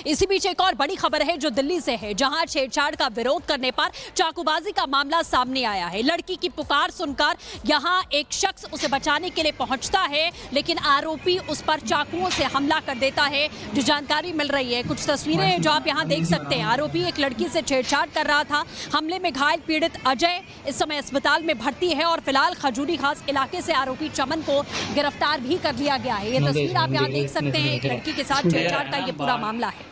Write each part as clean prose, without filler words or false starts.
इसी बीच एक और बड़ी खबर है जो दिल्ली से है, जहां छेड़छाड़ का विरोध करने पर चाकूबाजी का मामला सामने आया है। लड़की की पुकार सुनकर यहां एक शख्स उसे बचाने के लिए पहुंचता है, लेकिन आरोपी उस पर चाकुओं से हमला कर देता है, जो जानकारी मिल रही है। कुछ तस्वीरें हैं जो आप यहां देख सकते हैं। आरोपी एक लड़की से छेड़छाड़ कर रहा था। हमले में घायल पीड़ित अजय इस समय अस्पताल में भर्ती है और फिलहाल खजूरी खास इलाके से आरोपी चमन को गिरफ्तार भी कर लिया गया है। ये तस्वीर आप यहां देख सकते हैं। एक लड़की के साथ छेड़छाड़ का ये पूरा मामला है।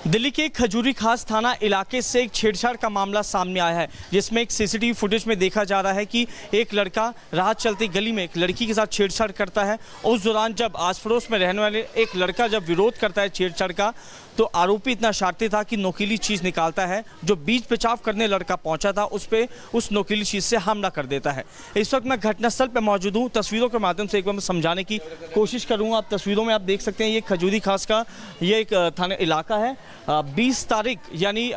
दिल्ली के खजूरी खास थाना इलाके से एक छेड़छाड़ का मामला सामने आया है, जिसमें एक सीसीटीवी फुटेज में देखा जा रहा है कि एक लड़का राह चलती गली में एक लड़की के साथ छेड़छाड़ करता है। उस दौरान जब आस पड़ोस में रहने वाले एक लड़का जब विरोध करता है छेड़छाड़ का, तो आरोपी इतना शातिर था कि नोकीली चीज़ निकालता है। जो बीच बचाव करने लड़का पहुंचा था उस पर उस नोकीली चीज़ से हमला कर देता है। इस वक्त मैं घटनास्थल पर मौजूद हूँ। तस्वीरों के माध्यम से एक बार मैं समझाने की कोशिश करूँगा। आप तस्वीरों में आप देख सकते हैं ये खजूरी खास का ये एक थाना इलाका है। 20 तारीख यानी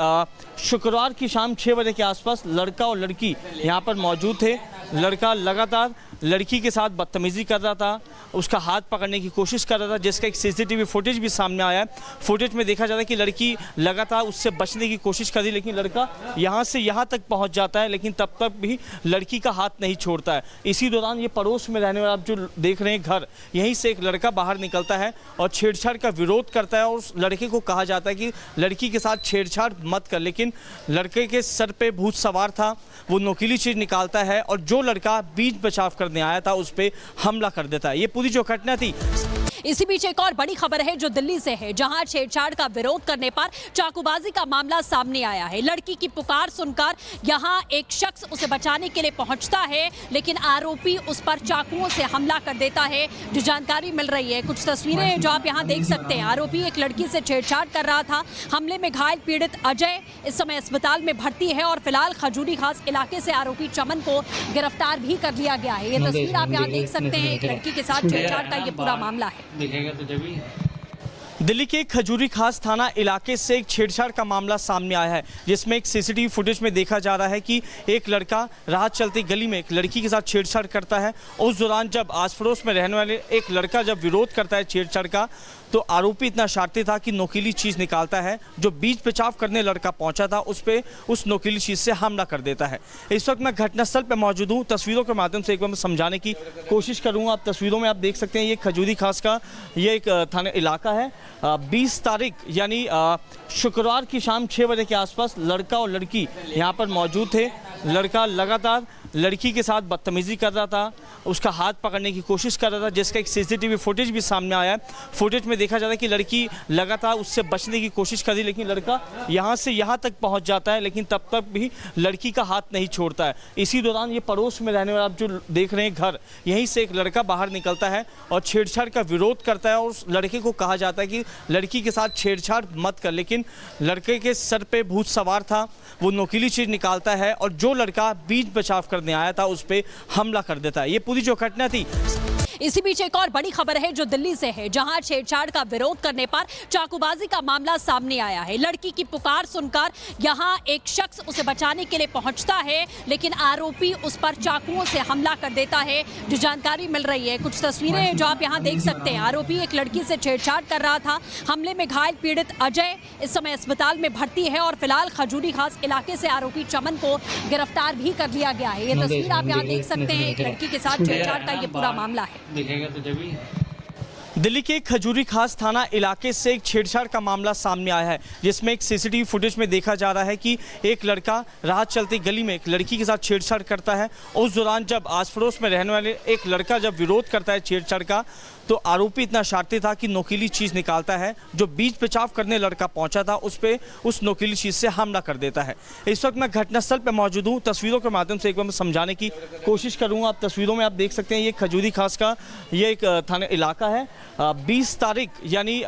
शुक्रवार की शाम 6 बजे के आसपास लड़का और लड़की यहाँ पर मौजूद थे। लड़का लगातार लड़की के साथ बदतमीजी कर रहा था, उसका हाथ पकड़ने की कोशिश कर रहा था, जिसका एक सीसीटीवी फुटेज भी सामने आया है। फुटेज में देखा जाता है कि लड़की लगातार उससे बचने की कोशिश कर रही, लेकिन लड़का यहाँ से यहाँ तक पहुँच जाता है, लेकिन तब तक भी लड़की का हाथ नहीं छोड़ता है। इसी दौरान ये पड़ोस में रहने वाला आप जो देख रहे हैं घर, यहीं से एक लड़का बाहर निकलता है और छेड़छाड़ का विरोध करता है। और उस लड़के को कहा जाता है कि लड़की के साथ छेड़छाड़ मत कर, लेकिन लड़के के सर पे भूत सवार था, वो नोकीली चीज़ निकालता है और जो लड़का बीच बचाव करने आया था उस पर हमला कर देता है। ये पूरी जो घटना थी। इसी बीच एक और बड़ी खबर है जो दिल्ली से है, जहां छेड़छाड़ का विरोध करने पर चाकूबाजी का मामला सामने आया है। लड़की की पुकार सुनकर यहां एक शख्स उसे बचाने के लिए पहुंचता है, लेकिन आरोपी उस पर चाकुओं से हमला कर देता है, जो जानकारी मिल रही है। कुछ तस्वीरें हैं जो आप यहां देख सकते हैं। आरोपी एक लड़की से छेड़छाड़ कर रहा था। हमले में घायल पीड़ित अजय इस समय अस्पताल में भर्ती है और फिलहाल खजूरी खास इलाके से आरोपी चमन को गिरफ्तार भी कर लिया गया है। ये तस्वीर आप यहाँ देख सकते हैं। एक लड़की के साथ छेड़छाड़ का ये पूरा मामला है। दिल्ली के खजूरी खास थाना इलाके से एक छेड़छाड़ का मामला सामने आया है, जिसमें एक सीसीटीवी फुटेज में देखा जा रहा है कि एक लड़का राह चलती गली में एक लड़की के साथ छेड़छाड़ करता है। उस दौरान जब आस पड़ोस में रहने वाले एक लड़का जब विरोध करता है छेड़छाड़ का, तो आरोपी इतना शातिर था कि नोकीली चीज़ निकालता है। जो बीच बचाव करने लड़का पहुंचा था उस पर उस नोकीली चीज़ से हमला कर देता है। इस वक्त मैं घटनास्थल पर मौजूद हूँ। तस्वीरों के माध्यम से एक बार मैं समझाने की कोशिश करूँगा। आप तस्वीरों में आप देख सकते हैं ये खजूरी खास का ये एक थाना इलाका है। 20 तारीख यानी शुक्रवार की शाम 6 बजे के आसपास लड़का और लड़की यहाँ पर मौजूद थे। लड़का लगातार लड़की के साथ बदतमीजी कर रहा था, उसका हाथ पकड़ने की कोशिश कर रहा था, जिसका एक सीसीटीवी फुटेज भी सामने आया है। फुटेज में देखा जाता है कि लड़की लगातार उससे बचने की कोशिश कर रही, लेकिन लड़का यहाँ से यहाँ तक पहुँच जाता है, लेकिन तब तक भी लड़की का हाथ नहीं छोड़ता है। इसी दौरान ये पड़ोस में रहने वाला आप जो देख रहे हैं घर, यहीं से एक लड़का बाहर निकलता है और छेड़छाड़ का विरोध करता है। और उस लड़के को कहा जाता है कि लड़की के साथ छेड़छाड़ मत कर, लेकिन लड़के के सर पे भूत सवार था, वो नोकीली चीज़ निकालता है और जो लड़का बीच बचाव करने आया था उस पर हमला कर देता है। ये पूरी जो घटना थी। इसी बीच एक और बड़ी खबर है जो दिल्ली से है, जहां छेड़छाड़ का विरोध करने पर चाकूबाजी का मामला सामने आया है। लड़की की पुकार सुनकर यहां एक शख्स उसे बचाने के लिए पहुंचता है, लेकिन आरोपी उस पर चाकुओं से हमला कर देता है, जो जानकारी मिल रही है। कुछ तस्वीरें हैं जो आप यहां देख सकते हैं। आरोपी एक लड़की से छेड़छाड़ कर रहा था। हमले में घायल पीड़ित अजय इस समय अस्पताल में भर्ती है और फिलहाल खजूरी खास इलाके से आरोपी चमन को गिरफ्तार भी कर लिया गया है। ये तस्वीर आप यहाँ देख सकते हैं। एक लड़की के साथ छेड़छाड़ का ये पूरा मामला है। दिल्ली के खजूरी खास थाना इलाके से एक छेड़छाड़ का मामला सामने आया है, जिसमें एक सीसीटीवी फुटेज में देखा जा रहा है कि एक लड़का राह चलती गली में एक लड़की के साथ छेड़छाड़ करता है। उस दौरान जब आस पड़ोस में रहने वाले एक लड़का जब विरोध करता है छेड़छाड़ का, तो आरोपी इतना शातिर था कि नोकीली चीज़ निकालता है। जो बीच बचाव करने लड़का पहुंचा था उस पर उस नोकीली चीज़ से हमला कर देता है। इस वक्त मैं घटनास्थल पर मौजूद हूँ। तस्वीरों के माध्यम से एक बार मैं समझाने की कोशिश करूँगा। आप तस्वीरों में आप देख सकते हैं ये खजूरी खास का ये एक थाना इलाका है। 20 तारीख यानी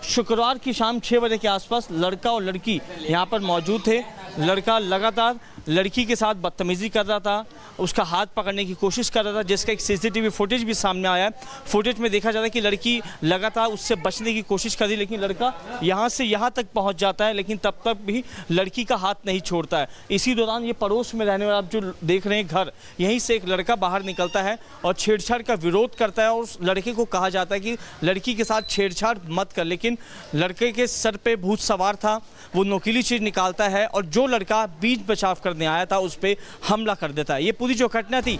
शुक्रवार की शाम 6 बजे के आसपास लड़का और लड़की यहाँ पर मौजूद थे। लड़का लगातार लड़की के साथ बदतमीजी कर रहा था, उसका हाथ पकड़ने की कोशिश कर रहा था, जिसका एक सीसीटीवी फुटेज भी सामने आया है। फुटेज में देखा जाता है कि लड़की लगातार उससे बचने की कोशिश कर रही, लेकिन लड़का यहाँ से यहाँ तक पहुँच जाता है, लेकिन तब तक भी लड़की का हाथ नहीं छोड़ता है। इसी दौरान ये पड़ोस में रहने वाला आप जो देख रहे हैं घर, यहीं से एक लड़का बाहर निकलता है और छेड़छाड़ का विरोध करता है और उस लड़के को कहा जाता है कि लड़की के साथ छेड़छाड़ मत कर, लेकिन लड़के के सर पे भूत सवार था, वो नोकीली चीज निकालता है और जो लड़का बीच बचाव करने आया था उस पे हमला कर देता है। ये पूरी जो घटना थी।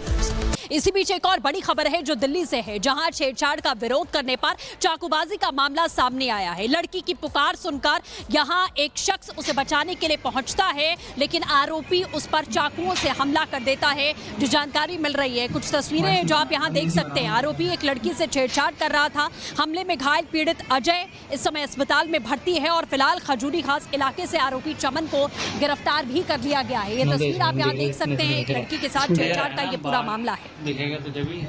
इसी बीच एक और बड़ी खबर है जो दिल्ली से है, जहां छेड़छाड़ का विरोध करने पर चाकूबाजी का मामला सामने आया है। लड़की की पुकार सुनकर यहां एक शख्स उसे बचाने के लिए पहुंचता है, लेकिन आरोपी उस पर चाकुओं से हमला कर देता है। जो जानकारी मिल रही है, कुछ तस्वीरें हैं जो आप यहां देख सकते हैं। आरोपी एक लड़की से छेड़छाड़ कर रहा था। हमले में घायल पीड़ित अजय इस समय अस्पताल में भर्ती है और फिलहाल खजूरी खास इलाके से आरोपी चमन को गिरफ्तार भी कर लिया गया है। ये तस्वीर आप यहाँ देख सकते हैं, एक लड़की के साथ छेड़छाड़ का ये पूरा मामला है। दिखेगा तो जब ही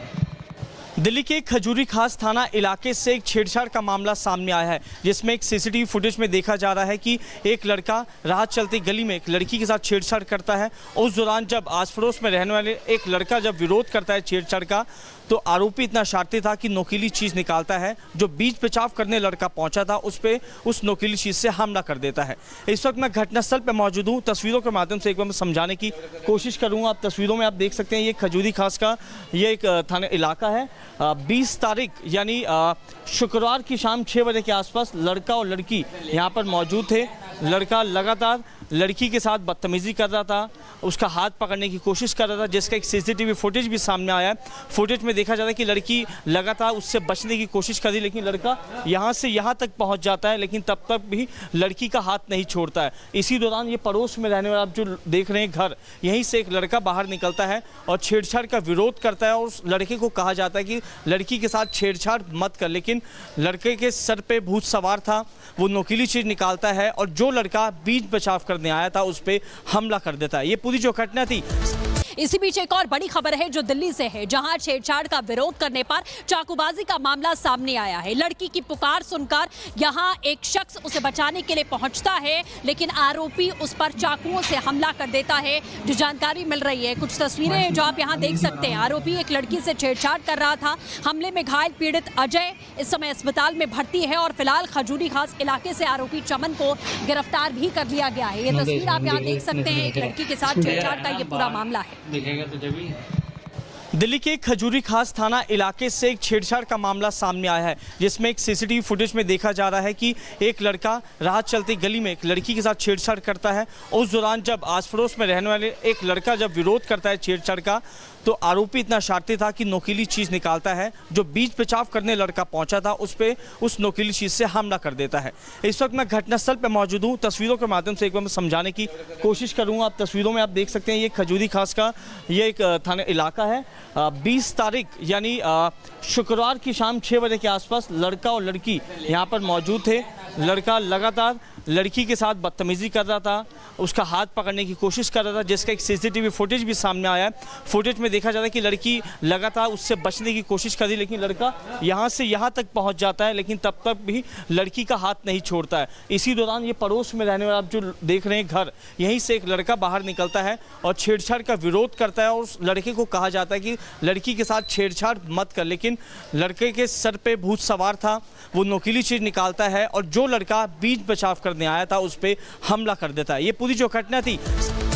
दिल्ली के खजूरी खास थाना इलाके से एक छेड़छाड़ का मामला सामने आया है, जिसमें एक सीसीटीवी फुटेज में देखा जा रहा है कि एक लड़का राह चलती गली में एक लड़की के साथ छेड़छाड़ करता है। उस दौरान जब आस पड़ोस में रहने वाले एक लड़का जब विरोध करता है छेड़छाड़ का, तो आरोपी इतना शातिर था कि नोकीली चीज़ निकालता है। जो बीच बचाव करने लड़का पहुंचा था उस नोकीली चीज़ से हमला कर देता है। इस वक्त मैं घटनास्थल पर मौजूद हूँ। तस्वीरों के माध्यम से एक बार मैं समझाने की कोशिश करूँगा। आप तस्वीरों में आप देख सकते हैं, ये खजूरी खास का ये एक थाना इलाका है। 20 तारीख यानी शुक्रवार की शाम 6 बजे के आसपास लड़का और लड़की यहाँ पर मौजूद थे। लड़का लगातार लड़की के साथ बदतमीजी कर रहा था, उसका हाथ पकड़ने की कोशिश कर रहा था, जिसका एक सीसीटीवी फुटेज भी सामने आया है। फुटेज में देखा जाता है कि लड़की लगातार उससे बचने की कोशिश कर रही, लेकिन लड़का यहाँ से यहाँ तक पहुँच जाता है, लेकिन तब तक भी लड़की का हाथ नहीं छोड़ता है। इसी दौरान ये पड़ोस में रहने वाला आप जो देख रहे हैं घर, यहीं से एक लड़का बाहर निकलता है और छेड़छाड़ का विरोध करता है और उस लड़के को कहा जाता है कि लड़की के साथ छेड़छाड़ मत कर, लेकिन लड़के के सर पे भूत सवार था, वो नोकीली चीज निकालता है और जो लड़का बीच बचाव करने आया था उस पे हमला कर देता है। ये पूरी जो घटना थी। इसी बीच एक और बड़ी खबर है जो दिल्ली से है, जहां छेड़छाड़ का विरोध करने पर चाकूबाजी का मामला सामने आया है। लड़की की पुकार सुनकर यहां एक शख्स उसे बचाने के लिए पहुंचता है, लेकिन आरोपी उस पर चाकुओं से हमला कर देता है। जो जानकारी मिल रही है, कुछ तस्वीरें हैं जो आप यहां देख सकते हैं। आरोपी एक लड़की से छेड़छाड़ कर रहा था। हमले में घायल पीड़ित अजय इस समय अस्पताल में भर्ती है और फिलहाल खजूरी खास इलाके से आरोपी चमन को गिरफ्तार भी कर लिया गया है। ये तस्वीर आप यहाँ देख सकते हैं, एक लड़की के साथ छेड़छाड़ का ये पूरा मामला है। दिखेगा तो जब ही दिल्ली के खजूरी खास थाना इलाके से एक छेड़छाड़ का मामला सामने आया है, जिसमें एक सीसीटीवी फुटेज में देखा जा रहा है कि एक लड़का राह चलती गली में एक लड़की के साथ छेड़छाड़ करता है। उस दौरान जब आस पड़ोस में रहने वाले एक लड़का जब विरोध करता है छेड़छाड़ का, तो आरोपी इतना शातिर था कि नोकीली चीज़ निकालता है। जो बीच बचाव करने लड़का पहुंचा था उस नोकीली चीज़ से हमला कर देता है। इस वक्त मैं घटनास्थल पर मौजूद हूँ। तस्वीरों के माध्यम से एक बार मैं समझाने की कोशिश करूँगा। आप तस्वीरों में आप देख सकते हैं, ये खजूरी खास का ये एक थाना इलाका है। 20 तारीख यानी शुक्रवार की शाम 6 बजे के आसपास लड़का और लड़की यहाँ पर मौजूद थे। लड़का लगातार लड़की के साथ बदतमीजी कर रहा था, उसका हाथ पकड़ने की कोशिश कर रहा था, जिसका एक सीसीटीवी फुटेज भी सामने आया है। फुटेज में देखा जाता है कि लड़की लगातार उससे बचने की कोशिश कर रही, लेकिन लड़का यहाँ से यहाँ तक पहुँच जाता है, लेकिन तब तक भी लड़की का हाथ नहीं छोड़ता है। इसी दौरान ये पड़ोस में रहने वाला आप जो देख रहे हैं घर, यहीं से एक लड़का बाहर निकलता है और छेड़छाड़ का विरोध करता है और उस लड़के को कहा जाता है कि लड़की के साथ छेड़छाड़ मत कर, लेकिन लड़के के सर पे भूत सवार था, वो नोकीली चीज निकालता है और जो लड़का बीच बचाव करने आया था उस पे हमला कर देता है। ये पूरी जो घटना थी।